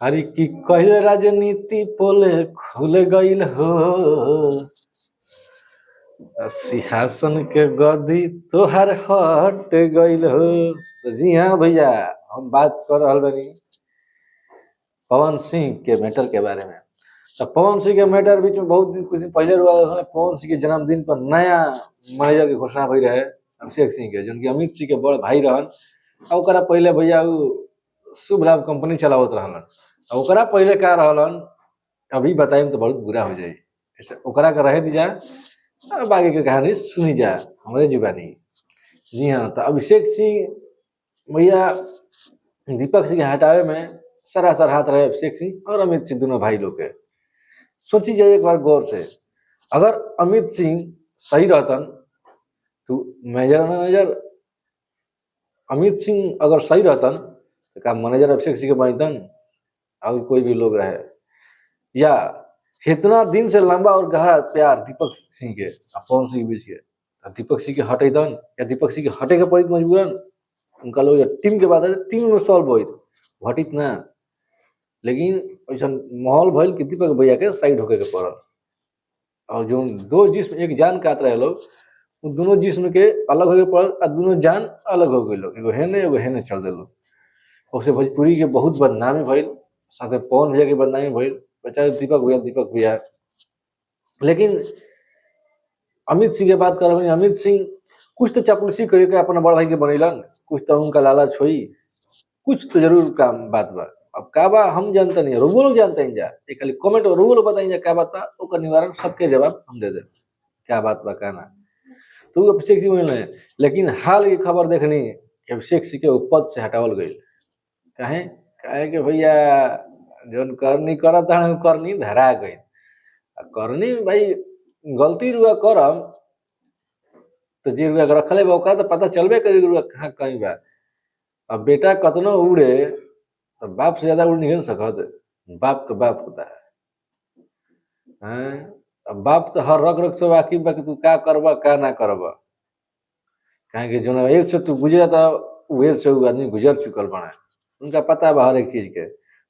हरि की कहले राजनीति पोले खुल गईल हो, सिंहासन के गद्दी तोहर हट गईल हो। तो जी हाँ भैया, हम बात कर रहा बनी पवन सिंह के मैटर के बारे में। तो पवन सिंह के मैटर बीच में बहुत दिन कुछ दिन पहले हुआ है। पवन सिंह के जन्मदिन पर नया मैनेजर की घोषणा हुई रहे अभिषेक सिंह के, जो अमित सिंह के बड़ भाई रहन। और पहले भैया शुभ लाभ कंपनी चलावत रहलन। और पहले का रहलन अभी बताई तो बहुत बुरा हो जाए, ऐसे ओकरा का रहे दी जा और बाकी की कहानी सुनी जा हमारे जुबानी। जी हाँ, तो अभिषेक सिंह भैया दीपक सिंह के हटावे में सरासर हाथ रहे अभिषेक सिंह और अमित सिंह दोनों भाई लोग के। सोची जाए एक बार गौर से, अगर अमित सिंह सही रहतन तो मैनेजर अमित सिंह अगर सही रहतन तो का मैनेजर अभिषेक सिंह के बनतन और कोई भी लोग रहे। या इतना दिन से लंबा और गहरा प्यार दीपक सिंह के पवन सिंह के बीच के, दीपक सिंह के हटेतन या दीपक सिंह के हटे के पड़ी मजबूरन उनका लोग टीम के बाद टीम में सॉल्व होइत हटित ना। लेकिन ऐसा माहौल भइल कि दीपक भैया के साइड होके के पड़ल। और जो दो जिस्म एक जान काट रहे लोग, वो दोनों जिस्म के अलग होके पड़ल और दोनों जान अलग हो गए लोग, एगो हेने चल दे लोग। उससे भोजपुरी के बहुत बदनामी भइल, साथे पवन भैया के बदनामी भइल, बेचारे दीपक भैया। लेकिन अमित सिंह के बात कर रहे हैं, अमित सिंह कुछ तो चापलूसी करके अपना बड़ भाई के बनैलन, कुछ तो उनका लालच हुई, कुछ तो जरूर काम बात बा। अब का बा हम जानते नहीं, रोगो लोग जानते हैं जा, एक खाली कमेंट और रोगो लोग बताएं जा क्या बात बा, ओकर निवारण सबके जवाब हम दे दे क्या बात बा का ना। तो अभिषेक सिंह मिले, लेकिन हाल की खबर देखनी कि अभिषेक सिंह के पद से हटावल गई। काहे कि भैया जौन करनी करत है करनी धरा गई। करनी भाई गलती रुआ करम तो जी रुआ रखले बा ओकरा तो पता चलबे करी रुआ कहाँ कहीं बा। अब बेटा कतनो उड़े तो बाप से ज्यादा उड़ नहीं सकत, बाप तो बाप होता है। अब बाप तो हर रग रग से वाकिफ बा कि तू का करबा का ना करबा। काहे कि जो एज से तू गुजरा था वो एज से वो आदमी गुजर चुकल बना, उनका पता बा हर एक चीज के।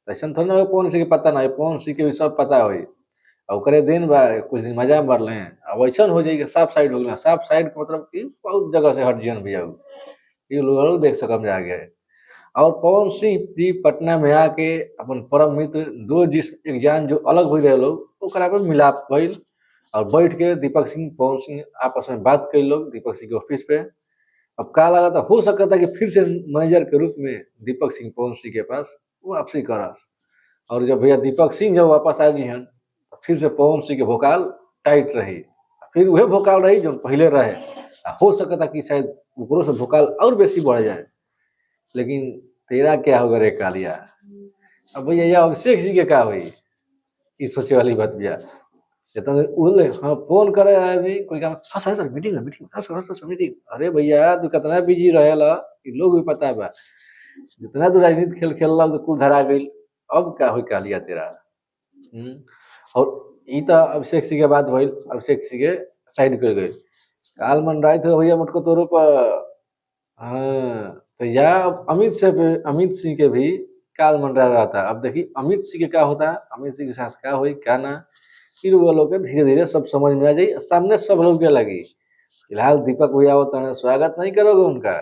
ऐसा थोड़ा ना पवन सिंह के पता ना, पवन सिंह के भी सब पता हुई। ओकरे दिन बा कुछ दिन मजा मार लें, अब ऐसा हो जाए साफ साइड हो गया। साफ साइड का मतलब कि बहुत जगह से हट जियन भैया ये लोग देख सकम जाके। और पवन सिंह जी पटना में आके अपन परम मित्र दो जिस्म एक जान जो अलग हो रहे लोग ओकरा पर मिलाप भइल और बैठ के दीपक सिंह पवन सिंह आपस में बात कर लोग दीपक सिंह के ऑफिस पे। अब का लगा था हो सकता था कि फिर से मैनेजर के रूप में दीपक सिंह पवन सिंह के पास वो वापसी करस। और जब भैया दीपक सिंह जब वापस आ जी हन फिर से पवन सिंह के भोकाल टाइट रही, फिर वह भोकाल रही जो पहले रहे। हो सकता कि शायद ऊपरों से भोकाल और बेसी बढ़ जाए। लेकिन तेरा क्या होगा रे कालिया, अब भैया यह अभिषेक सिंह के का हुई ये सोचे वाली बात भैया। जितना उड़ले हाँ फोन करे आदमी कोई काम हाँ सर मीटिंग है मीटिंग हाँ सर मीटिंग। अरे भैया तू कितना बिजी रहेला लोग भी पता बा, जितना तू राजनीति खेल खेलला तो कुल धरा गई। अब का हुई कालिया तेरा। और ई तो अभिषेक सिंह के बात भइल, अभिषेक सिंह के साइड कर गई। काल मन राय थे भैया मुझको तोरो पर हाँ तो या अमित सिंह के भी काल मंडरा रहा था। अब देखिए अमित सिंह के क्या होता है, अमित सिंह के साथ क्या हुई क्या ना, फिर वो लोग धीरे धीरे सब समझ में आ जाए, सामने सब लोग के लगी। फिलहाल दीपक भैया होता है स्वागत नहीं करोगे उनका,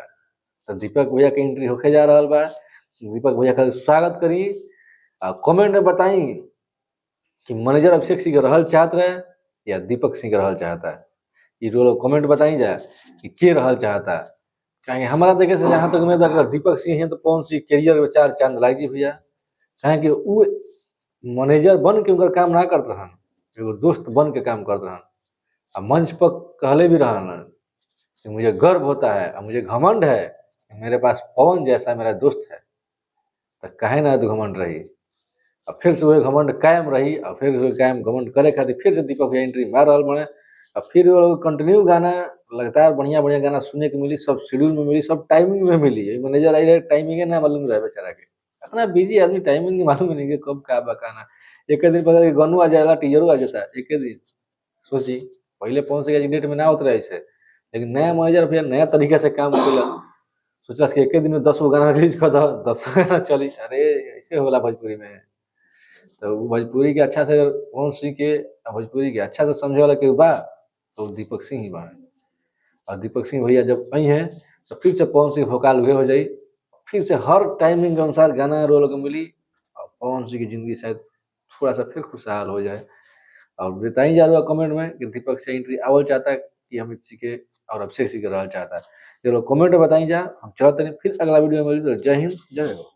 तो दीपक भैया की एंट्री होके जा रहा बा। दीपक भैया का स्वागत करी, कमेंट में बताई कि मैनेजर अभिषेक सिंह रहल चाहत रहे या दीपक सिंह रहल चाहता है। ये लोग कमेंट बताई जाए कि के रहल चाहता है। कहेंगे हमारा देखे से जहाँ तक उम्मीद अगर दीपक सिंह है तो पवन सिंह कैरियर में चार चांद लाग जी भैया। कहें वो मैनेजर बन के उनका काम ना करते रहन, एगो दोस्त बन के काम करते रहन। अब मंच पर कहले भी रहन कि मुझे गर्व होता है और मुझे घमंड है मेरे पास पवन जैसा मेरा दोस्त है। तो कहे ना तो घमंड रही, अब फिर से वही घमंड कायम रही और फिर से कायम घमंड करे खातिर फिर से दीपक भैया एंट्री मार रहा बने। अब फिर वो लोग कंटिन्यू गाना लगातार बढ़िया बढ़िया गाना सुनने को मिली, सब शेड्यूल में मिली, सब टाइमिंग में मिली। मैनेजर आई रहे टाइमिंग ना मालूम रहे बेचारा के, इतना बिजी आदमी टाइमिंग नहीं मालूम नहीं कि कब का बकाना। एक दिन पता है गनु आ जाएगा टीजरो आ जाता है एक दिन। सोची पहले पवन सिंह डेट में ना होता ऐसे, लेकिन नया मैनेजर भैया नया तरीके से काम करेला, सोचा कि एक दिन में 10 गो गाना रिलीज कर दो 10 गाना चली। अरे ऐसे होला भोजपुरी में। तो उ भोजपुरी के अच्छा से अगर पवन सिंह के भोजपुरी के अच्छा से समझे वाला केहू बा तो दीपक सिंह ही बाड़े। और दीपक सिंह भैया जब आई हैं तो फिर से पवन सिंह वोकाल उहे हो जाई, फिर से हर टाइमिंग के अनुसार गाना रोल के मिली और पवन सिंह की ज़िंदगी शायद थोड़ा-सा फिर खुशहाल हो जाए। और बताई जा रहा कमेंट में कि दीपक से एंट्री आवल चाहता है कि अमित सिंह के और अभिषेक सिंह के रहल चाहता है। चलो कमेंट में बताई जा, हम चलत तनी फिर अगला वीडियो में मिली तो जय हिंद, जय हो।